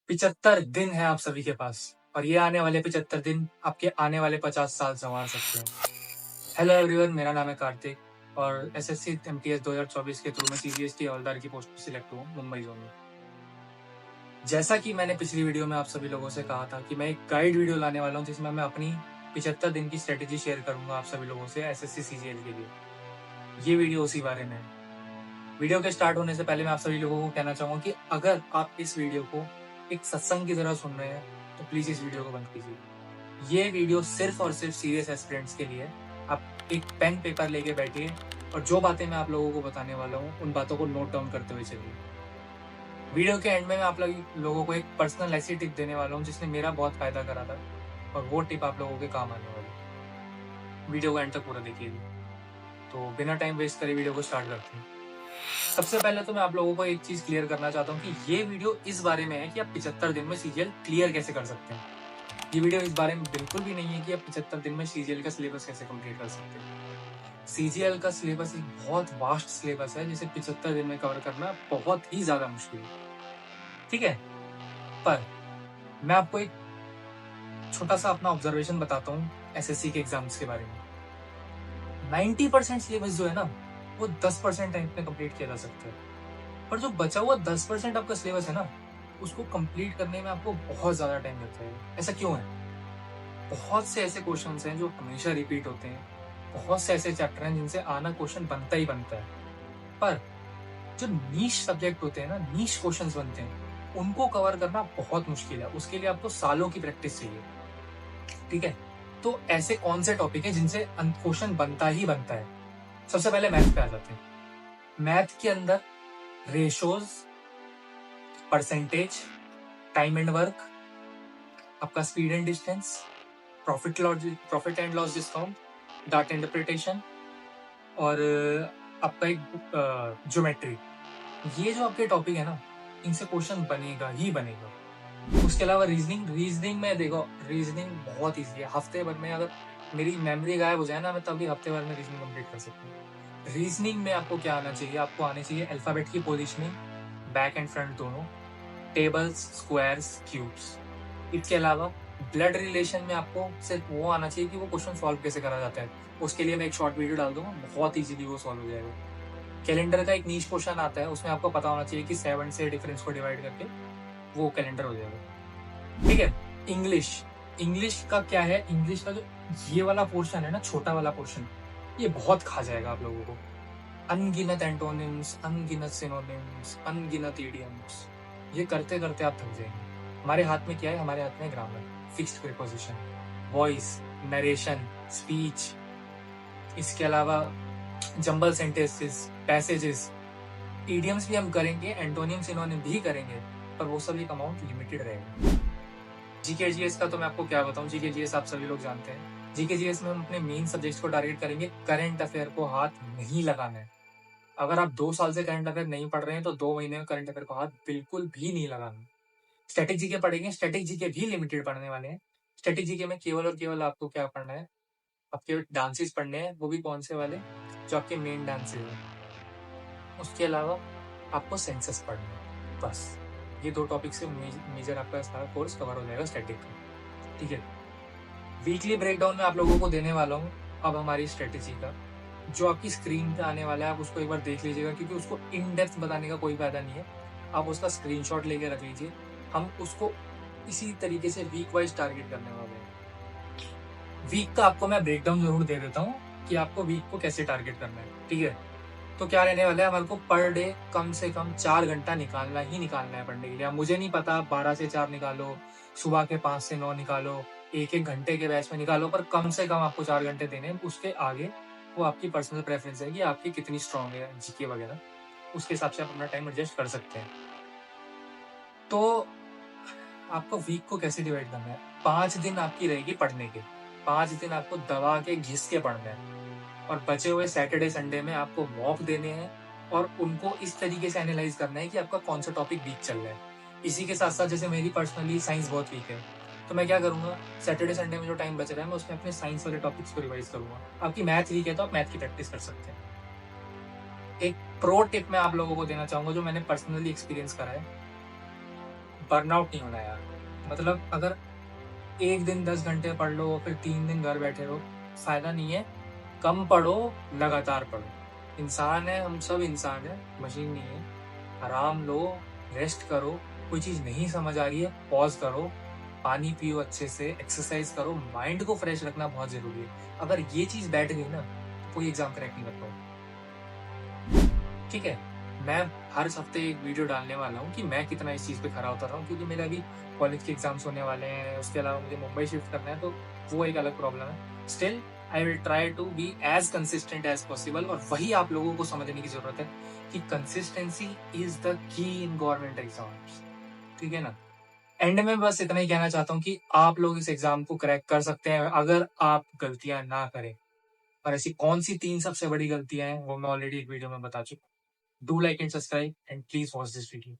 75 दिन है आप सभी के पास और ये आने वाले 75 दिन आपके आने वाले 50 साल संवार सकते हैं। हेलो एवरीवन, मेरा नाम है कार्तिक और एसएससी एमटीएस 2024 के थ्रू मैं सीजीएसटी हवलदार की पोस्ट पर सिलेक्ट हुआ मुंबई जोन में। जैसा कि मैंने पिछली वीडियो में आप सभी लोगों से कहा था कि मैं एक गाइड वीडियो लाने वाला हूँ जिसमें मैं अपनी 75 दिन की स्ट्रेटेजी शेयर करूंगा आप सभी लोगों से एसएससी सीजीएल के लिए। ये वीडियो उसी बारे में है। वीडियो के स्टार्ट होने से पहले मैं आप सभी लोगों को कहना चाहूंगा कि अगर आप इस वीडियो को एक सत्संग की तरह सुन रहे हैं तो प्लीज इस वीडियो को बंद कीजिए। ये वीडियो सिर्फ और सिर्फ सीरियस एस्पिरेंट्स के लिए है। आप एक पेन पेपर लेके बैठिए और जो बातें मैं आप लोगों को बताने वाला हूँ उन बातों को नोट डाउन करते हुए चलिए। वीडियो के एंड में मैं आप लोगों को एक पर्सनल ऐसी टिप देने वाला हूँ जिसने मेरा बहुत फायदा करा था और वो टिप आप लोगों के काम आने वाली है। वीडियो को एंड तक पूरा देखिएगा। तो बिना टाइम वेस्ट करे वीडियो को स्टार्ट करते हैं। सबसे पहले तो मैं आप लोगों को एक चीज क्लियर करना चाहता हूँ कि ये वीडियो इस बारे में है कि आप 75 दिन में सीजीएल क्लियर कैसे कर सकते हैं। ये वीडियो इस बारे में बिल्कुल भी नहीं है कि आप 75 दिन में सीजीएल का सिलेबस कैसे कंप्लीट कर सकते हैं। सीजीएल का सिलेबस एक बहुत वास्ट सिलेबस है जिसे 75 दिन में कवर करना बहुत ही ज्यादा मुश्किल है, ठीक है। पर मैं आपको एक छोटा सा अपना ऑब्जर्वेशन बताता हूँ एसएससी के एग्जाम्स के बारे में। 90% सिलेबस जो है ना वो 10% टाइम में कंप्लीट किया जा सकता है, पर जो बचा हुआ 10% आपका सिलेबस है ना उसको कंप्लीट करने में आपको बहुत ज्यादा टाइम लगता है। ऐसा क्यों है? बहुत से ऐसे क्वेश्चंस हैं जो हमेशा रिपीट होते हैं, बहुत से ऐसे चैप्टर हैं जिनसे आना क्वेश्चन बनता ही बनता है, पर जो नीश सब्जेक्ट होते हैं ना, नीश क्वेश्चंस बनते हैं, उनको कवर करना बहुत मुश्किल है। उसके लिए आपको सालों की प्रैक्टिस चाहिए, ठीक है। तो ऐसे कौन से टॉपिक है जिनसे क्वेश्चन बनता ही बनता है? सबसे पहले मैथ पे आ जाते हैं। मैथ के अंदर ratios, percentage, time and work, आपका speed and distance, profit and loss discount, data interpretation और आपका एक ज्योमेट्री। ये जो आपके टॉपिक है ना इनसे क्वेश्चन बनेगा ही बनेगा। उसके अलावा रीजनिंग में देखो, रीजनिंग बहुत ईजी है। हफ्ते भर में अगर मेरी मेमोरी गायब हो जाए ना मैं तभी हफ्ते भर में रीजनिंग कंप्लीट कर सकता हूँ। रीजनिंग में आपको क्या आना चाहिए? आपको आने चाहिए अल्फाबेट की पोजिशनिंग, बैक एंड फ्रंट दोनों, टेबल्स, स्क्वायर्स, क्यूब्स। इसके अलावा ब्लड रिलेशन में आपको सिर्फ वो आना चाहिए कि वो क्वेश्चन सॉल्व कैसे करा जाता है। उसके लिए मैं एक शॉर्ट वीडियो डाल दूंगा, बहुत इजीली वो सॉल्व हो जाएगा। कैलेंडर का एक नीच क्वेश्चन आता है, उसमें आपको पता होना चाहिए कि 7 से डिफरेंस को डिवाइड करके वो कैलेंडर हो जाएगा, ठीक है। इंग्लिश का क्या है? इंग्लिश का जो ये वाला पोर्शन है ना, छोटा वाला पोर्शन, ये बहुत खा जाएगा आप लोगों को। अनगिनत एंटोनिम्स, अनगिनत सिनोनिम्स, अनगिनत इडियम्स, ये करते करते आप थक जाएंगे। हमारे हाथ में क्या है? हमारे हाथ में grammar, fixed preposition, voice, narration, speech, इसके अलावा जंबल सेंटेंसेस, पैसेजेस, इडियम्स भी हम करेंगे, एंटोनियम सिनोनिम भी करेंगे, पर वो सब एक अमाउंट लिमिटेड रहेगा। जीके जीएस का तो मैं आपको क्या बताऊं, जीके जीएस आप सभी लोग जानते हैं। जीके जीएस में हम अपने मेन सब्जेक्ट्स को टारगेट करेंगे, करंट अफेयर को हाथ नहीं लगाना है। अगर आप 2 साल से करंट अफेयर नहीं पढ़ रहे हैं तो 2 महीने में करंट अफेयर को हाथ बिल्कुल भी नहीं लगाना। स्टैटिक जीके पढ़ेंगे, स्टैटिक जीके भी लिमिटेड पढ़ने वाले हैं। स्टैटिक जीके में केवल और केवल आपको क्या पढ़ना है? आपके डांसेस पढ़ने हैं, वो भी कौन से वाले? जो आपके मेन डांसेस हैं। उसके अलावा आपको सेंसस पढ़ना है, बस ये 2 टॉपिक से मेजर आपका सारा कोर्स कवर हो जाएगा स्टैटिक का, ठीक है। वीकली ब्रेकडाउन में आप लोगों को देने वाला हूँ अब हमारी स्ट्रेटेजी का, जो आपकी स्क्रीन पे आने वाला है। आप उसको एक बार देख लीजिएगा क्योंकि उसको इन डेप्थ बताने का कोई फायदा नहीं है। आप उसका स्क्रीनशॉट लेके रख लीजिए। हम उसको इसी तरीके से वीक वाइज टारगेट करने वाले हैं। वीक का आपको मैं ब्रेकडाउन जरूर दे देता हूँ कि आपको वीक को कैसे टारगेट करना है, ठीक है। तो क्या रहने वाला है, हमारे को पर डे कम से कम 4 घंटा निकालना ही निकालना है पढ़ने के लिए। मुझे नहीं पता 12 से 4 निकालो, सुबह के 5 से 9 निकालो, एक घंटे के बैच में निकालो, पर कम से कम आपको 4 घंटे देने हैं। उसके आगे वो आपकी पर्सनल प्रेफरेंस है कि आपकी कितनी स्ट्रांग है जीके वगैरह, उसके हिसाब से आप अपना टाइम एडजस्ट कर सकते हैं। तो आपको वीक को कैसे डिवाइड करना है? 5 दिन आपकी रहेगी पढ़ने के, 5 दिन आपको दबा के घिस के पढ़ना है और बचे हुए सैटरडे संडे में आपको मॉक देने हैं और उनको इस तरीके से एनालाइज करना है कि आपका कौन सा टॉपिक वीक चल रहा है। इसी के साथ साथ जैसे मेरी पर्सनली साइंस बहुत वीक है, तो मैं क्या करूंगा, सैटरडे संडे में जो टाइम बच रहा है मैं उसमें अपने साइंस वाले टॉपिक्स को रिवाइज करूंगा। आपकी मैथ वीक है तो आप मैथ की प्रैक्टिस कर सकते हैं। एक प्रो टिप मैं आप लोगों को देना चाहूंगा जो मैंने पर्सनली एक्सपीरियंस करा है। बर्नआउट नहीं होना यार। मतलब अगर एक दिन 10 घंटे पढ़ लो और फिर 3 दिन घर बैठे रहो, फायदा नहीं है। कम पढ़ो, लगातार पढ़ो। इंसान है, हम सब इंसान है, मशीन नहीं है। आराम लो, रेस्ट करो। कोई चीज नहीं समझ आ रही है, पॉज करो, पानी पियो अच्छे से, एक्सरसाइज करो। माइंड को फ्रेश रखना बहुत जरूरी है। अगर ये चीज बैठ गई ना, तो कोई एग्जाम क्रैक नहीं कर पाओगे। ठीक है, मैं हर हफ्ते एक वीडियो डालने वाला हूँ कि मैं कितना इस चीज पे खरा उतर रहा हूँ, क्योंकि मेरे अभी कॉलेज के एग्जाम्स होने वाले हैं। उसके अलावा मुझे मुंबई शिफ्ट करना है, तो वो एक अलग प्रॉब्लम है। Still I will try to be as consistent as possible. और वही आप लोगों को समझने की जरूरत है कि consistency is the key in government exams. ठीक है ना। एंड में बस इतना ही कहना चाहता हूँ कि आप लोग इस एग्जाम को क्रैक कर सकते हैं अगर आप गलतियां ना करें। और ऐसी कौन सी 3 सबसे बड़ी गलतियां हैं, वो मैं ऑलरेडी एक वीडियो में बता चुका हूँ। Do like and subscribe, and please watch this video.